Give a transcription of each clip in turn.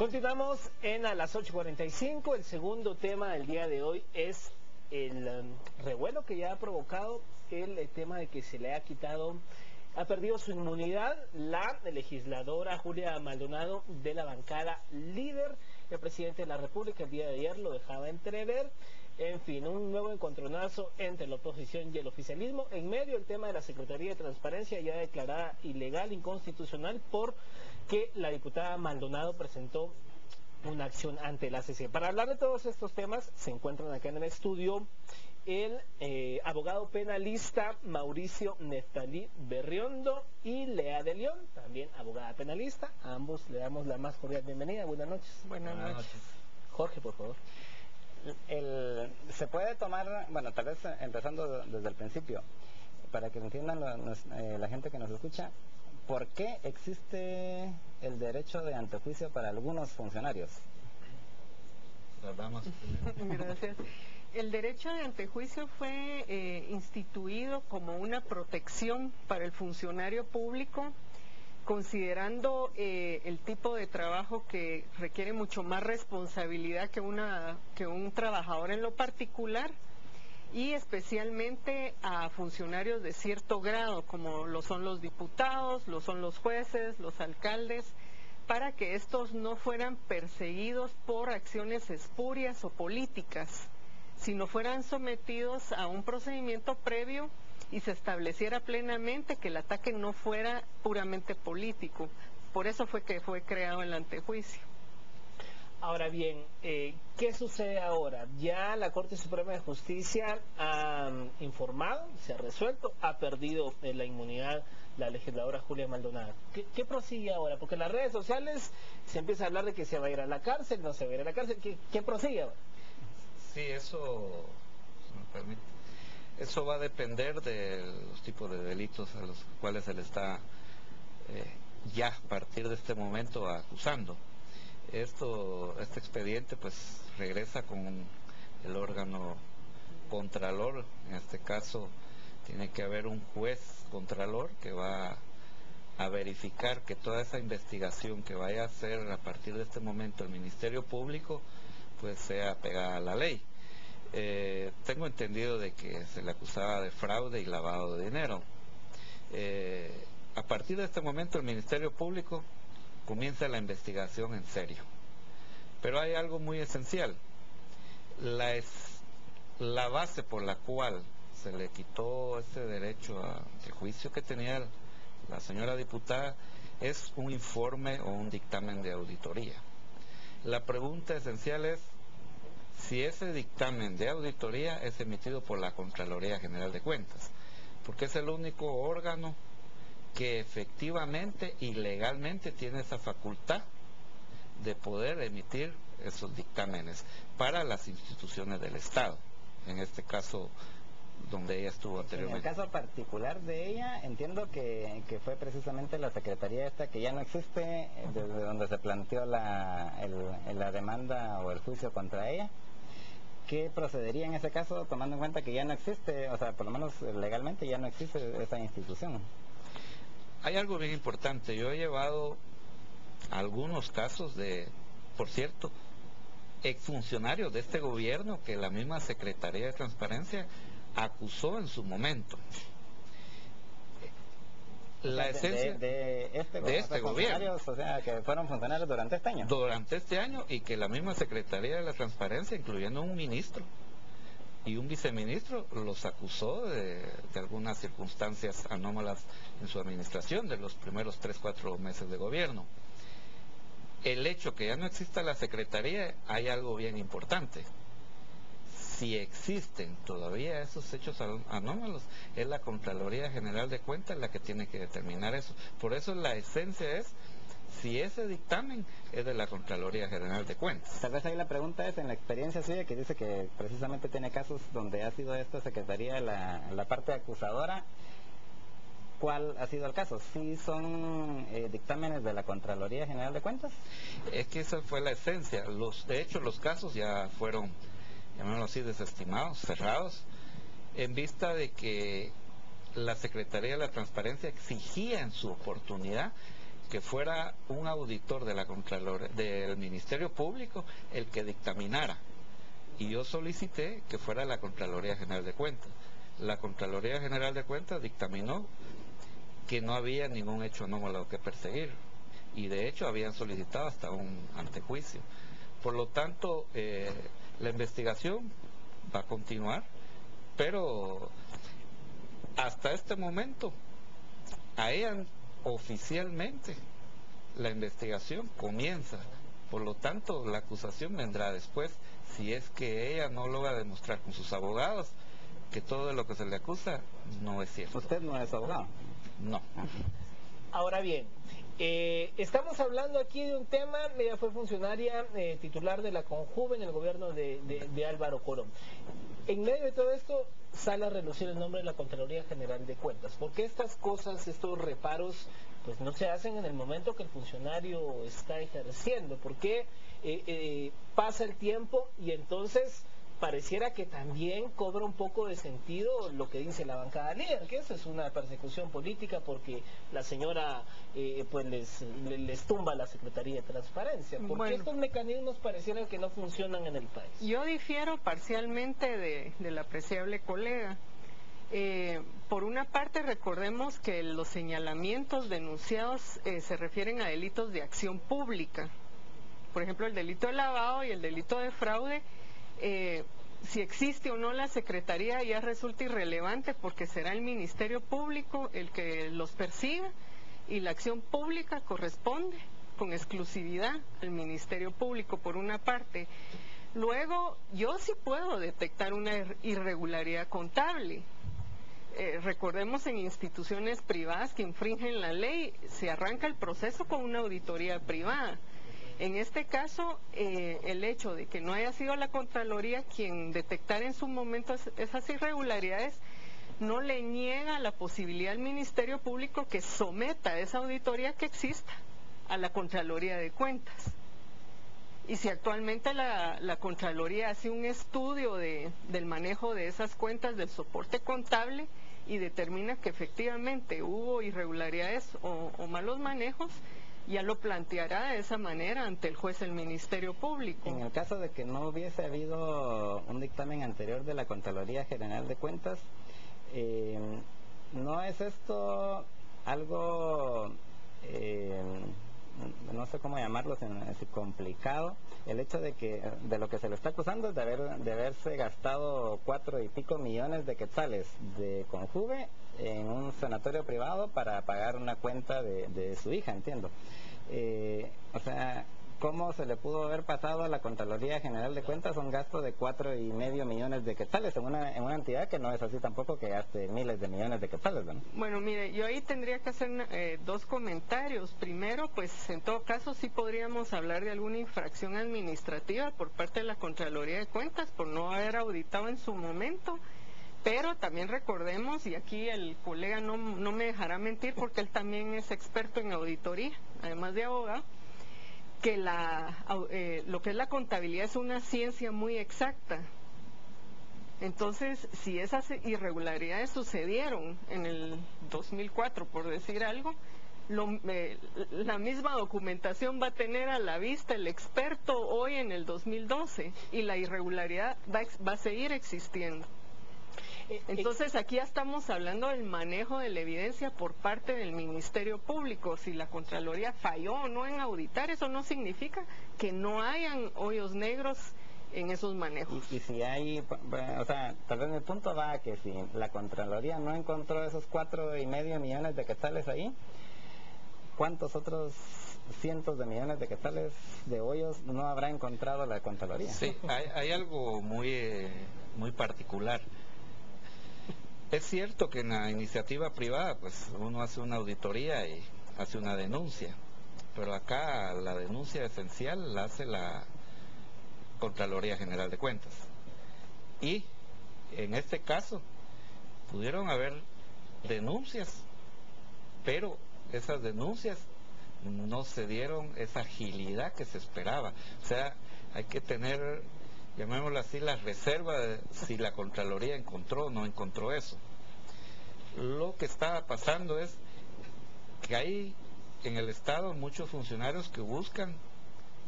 Continuamos en a las 8:45. El segundo tema del día de hoy es el revuelo que ya ha provocado el tema de que se le ha perdido su inmunidad la legisladora Julia Maldonado de la bancada líder. El presidente de la República el día de ayer lo dejaba entrever. En fin, un nuevo encontronazo entre la oposición y el oficialismo en medio del tema de la Secretaría de Transparencia, ya declarada ilegal, inconstitucional, porque la diputada Maldonado presentó una acción ante la CC. Para hablar de todos estos temas se encuentran acá en el estudio el abogado penalista Mauricio Neftalí Berriondo y Lea de León, también abogada penalista. A ambos le damos la más cordial bienvenida. Buenas noches. Buenas noches. Jorge, por favor. Se puede tomar, bueno, tal vez empezando desde el principio, para que entiendan la gente que nos escucha, ¿por qué existe el derecho de antejuicio para algunos funcionarios? Gracias. El derecho de antejuicio fue instituido como una protección para el funcionario público, considerando el tipo de trabajo que requiere mucho más responsabilidad que un trabajador en lo particular, y especialmente a funcionarios de cierto grado, como lo son los diputados, lo son los jueces, los alcaldes, para que estos no fueran perseguidos por acciones espurias o políticas, sino fueran sometidos a un procedimiento previo y se estableciera plenamente que el ataque no fuera puramente político. Por eso fue que fue creado el antejuicio. Ahora bien, ¿qué sucede ahora? Ya la Corte Suprema de Justicia ha informado, se ha resuelto, ha perdido la inmunidad la legisladora Julia Maldonado. ¿Qué prosigue ahora? Porque en las redes sociales se empieza a hablar de que se va a ir a la cárcel, no se va a ir a la cárcel. ¿Qué prosigue ahora? Sí, eso, si me permite, eso va a depender de los tipos de delitos a los cuales se le está ya a partir de este momento acusando. Este expediente pues regresa con el órgano contralor. En este caso tiene que haber un juez contralor que va a verificar que toda esa investigación que vaya a hacer a partir de este momento el Ministerio Público pues sea pegada a la ley. Tengo entendido de que se le acusaba de fraude y lavado de dinero. A partir de este momento el Ministerio Público comienza la investigación en serio. Pero hay algo muy esencial. La base por la cual se le quitó ese derecho a juicio que tenía la señora diputada es un informe o un dictamen de auditoría. La pregunta esencial es si ese dictamen de auditoría es emitido por la Contraloría General de Cuentas, porque es el único órgano que efectivamente y legalmente tiene esa facultad de poder emitir esos dictámenes para las instituciones del Estado, en este caso donde ella estuvo anteriormente. En el caso particular de ella, entiendo que fue precisamente la secretaría esta que ya no existe, desde donde se planteó la demanda o el juicio contra ella. ¿Qué procedería en ese caso, tomando en cuenta que ya no existe, o sea, por lo menos legalmente ya no existe esa institución? Hay algo bien importante. Yo he llevado algunos casos de, por cierto, exfuncionarios de este gobierno que la misma Secretaría de Transparencia acusó en su momento. La esencia de este gobierno, o sea, que fueron funcionarios durante este año. Durante este año, y que la misma Secretaría de la Transparencia, incluyendo un ministro y un viceministro, los acusó de algunas circunstancias anómalas en su administración de los primeros 3-4 meses de gobierno. El hecho que ya no exista la Secretaría, hay algo bien importante. Si existen todavía esos hechos anómalos, es la Contraloría General de Cuentas la que tiene que determinar eso. Por eso la esencia es si ese dictamen es de la Contraloría General de Cuentas. Tal vez ahí la pregunta es, en la experiencia suya, que dice que precisamente tiene casos donde ha sido esta Secretaría la parte acusadora, ¿cuál ha sido el caso? ¿Sí son dictámenes de la Contraloría General de Cuentas? Es que esa fue la esencia. De hecho, los casos ya fueron, llamémoslo así, desestimados, cerrados, en vista de que la Secretaría de la Transparencia exigía en su oportunidad que fuera un auditor de la Contraloría, del Ministerio Público, el que dictaminara. Y yo solicité que fuera la Contraloría General de Cuentas. La Contraloría General de Cuentas dictaminó que no había ningún hecho anómalo que perseguir, y de hecho habían solicitado hasta un antejuicio. Por lo tanto, la investigación va a continuar, pero hasta este momento, a ella oficialmente la investigación comienza. Por lo tanto, la acusación vendrá después, si es que ella no logra demostrar con sus abogados que todo lo que se le acusa no es cierto. ¿Usted no es abogado? No. Ahora bien, estamos hablando aquí de un tema. Ella fue funcionaria titular de la CONJUVE en el gobierno de Álvaro Corón. En medio de todo esto sale a relucir el nombre de la Contraloría General de Cuentas. ¿Por qué estas cosas, estos reparos, pues no se hacen en el momento que el funcionario está ejerciendo? ¿Por qué pasa el tiempo y entonces pareciera que también cobra un poco de sentido lo que dice la bancada líder, que eso es una persecución política porque la señora pues les tumba la Secretaría de Transparencia? ¿Por qué estos mecanismos parecieran que no funcionan en el país? Yo difiero parcialmente de la apreciable colega. Por una parte, recordemos que los señalamientos denunciados se refieren a delitos de acción pública. Por ejemplo, el delito de lavado y el delito de fraude. Si existe o no la Secretaría ya resulta irrelevante porque será el Ministerio Público el que los persiga y la acción pública corresponde con exclusividad al Ministerio Público, por una parte. Luego, yo sí puedo detectar una irregularidad contable. Recordemos, en instituciones privadas que infringen la ley, se arranca el proceso con una auditoría privada. En este caso, el hecho de que no haya sido la Contraloría quien detectara en su momento esas irregularidades no le niega la posibilidad al Ministerio Público que someta esa auditoría que exista a la Contraloría de Cuentas. Y si actualmente la Contraloría hace un estudio del manejo de esas cuentas, del soporte contable, y determina que efectivamente hubo irregularidades o malos manejos, ya lo planteará de esa manera ante el juez del Ministerio Público. En el caso de que no hubiese habido un dictamen anterior de la Contraloría General de Cuentas, ¿no es esto algo, no sé cómo llamarlo, es complicado? El hecho de lo que se le está acusando es de haberse gastado 4 y pico millones de quetzales de CONJUVE en un sanatorio privado para pagar una cuenta de su hija, entiendo. O sea, ¿cómo se le pudo haber pasado a la Contraloría General de Cuentas un gasto de 4,5 millones de quetzales en una entidad que no es así tampoco que gaste miles de millones de quetzales, ¿no? Bueno, mire, yo ahí tendría que hacer dos comentarios. Primero, pues en todo caso sí podríamos hablar de alguna infracción administrativa por parte de la Contraloría de Cuentas por no haber auditado en su momento. Pero también recordemos, y aquí el colega no me dejará mentir porque él también es experto en auditoría, además de abogado, que lo que es la contabilidad es una ciencia muy exacta. Entonces, si esas irregularidades sucedieron en el 2004, por decir algo, la misma documentación va a tener a la vista el experto hoy en el 2012 y la irregularidad va a seguir existiendo. Entonces aquí ya estamos hablando del manejo de la evidencia por parte del Ministerio Público. Si la Contraloría falló o no en auditar, eso no significa que no hayan hoyos negros en esos manejos. Y si hay, o sea, tal vez mi punto va a que si la Contraloría no encontró esos 4,5 millones de quetzales ahí, ¿cuántos otros cientos de millones de quetzales de hoyos no habrá encontrado la Contraloría? Sí, hay algo muy particular. Es cierto que en la iniciativa privada pues uno hace una auditoría y hace una denuncia, pero acá la denuncia esencial la hace la Contraloría General de Cuentas. Y en este caso pudieron haber denuncias, pero esas denuncias no se dieron esa agilidad que se esperaba. O sea, hay que tener, llamémoslo así, la reserva de si la Contraloría encontró o no encontró eso. Lo que estaba pasando es que hay en el Estado muchos funcionarios que buscan,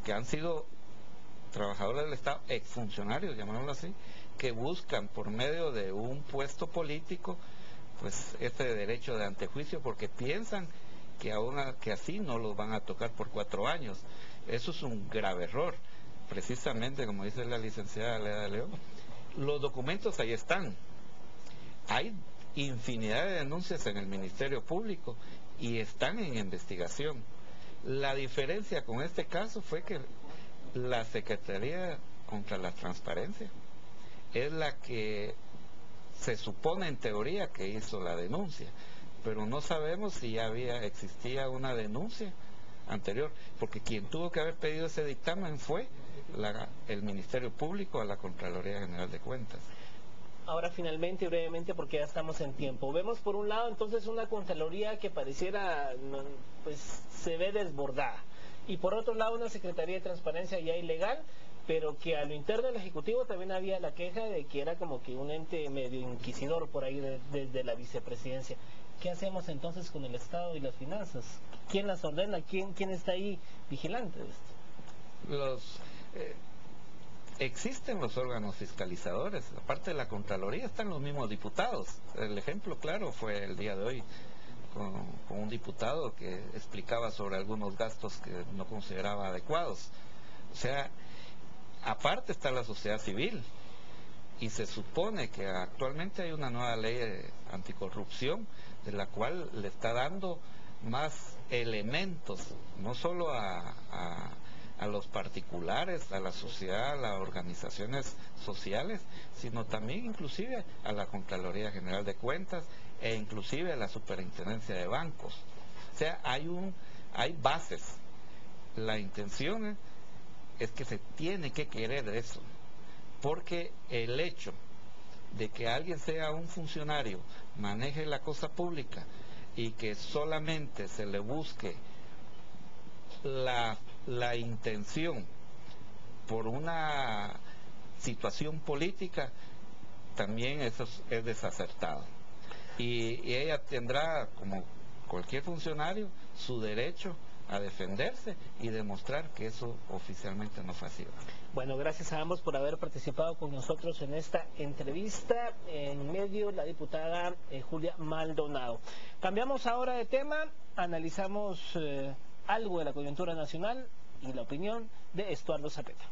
que han sido trabajadores del Estado, exfuncionarios, llamémoslo así, que buscan por medio de un puesto político, pues este derecho de antejuicio, porque piensan que así no los van a tocar por 4 años. Eso es un grave error. Precisamente, como dice la licenciada Leda León, los documentos ahí están. Hay infinidad de denuncias en el Ministerio Público y están en investigación. La diferencia con este caso fue que la Secretaría contra la Transparencia es la que se supone en teoría que hizo la denuncia, pero no sabemos si ya existía una denuncia anterior, porque quien tuvo que haber pedido ese dictamen fue el Ministerio Público a la Contraloría General de Cuentas. Ahora finalmente, brevemente, porque ya estamos en tiempo, vemos por un lado entonces una Contraloría que pareciera, pues se ve desbordada, y por otro lado una Secretaría de Transparencia ya ilegal, pero que a lo interno del Ejecutivo también había la queja de que era como que un ente medio inquisidor por ahí desde la vicepresidencia. ¿Qué hacemos entonces con el Estado y las finanzas? ¿Quién las ordena? ¿Quién está ahí vigilante de esto? Existen los órganos fiscalizadores, aparte de la Contraloría están los mismos diputados. El ejemplo claro fue el día de hoy con un diputado que explicaba sobre algunos gastos que no consideraba adecuados. O sea, aparte está la sociedad civil, y se supone que actualmente hay una nueva ley anticorrupción, de la cual le está dando más elementos, no solo a los particulares, a la sociedad, a las organizaciones sociales, sino también inclusive a la Contraloría General de Cuentas e inclusive a la Superintendencia de Bancos. O sea, hay bases. La intención es que se tiene que querer eso, porque el hecho de que alguien sea un funcionario, maneje la cosa pública y que solamente se le busque la intención por una situación política, también eso es desacertado. Y ella tendrá, como cualquier funcionario, su derecho a defenderse y demostrar que eso oficialmente no fue así. Bueno, gracias a ambos por haber participado con nosotros en esta entrevista. En medio, la diputada Julia Maldonado. Cambiamos ahora de tema, analizamos algo de la coyuntura nacional y la opinión de Estuardo Zapeta.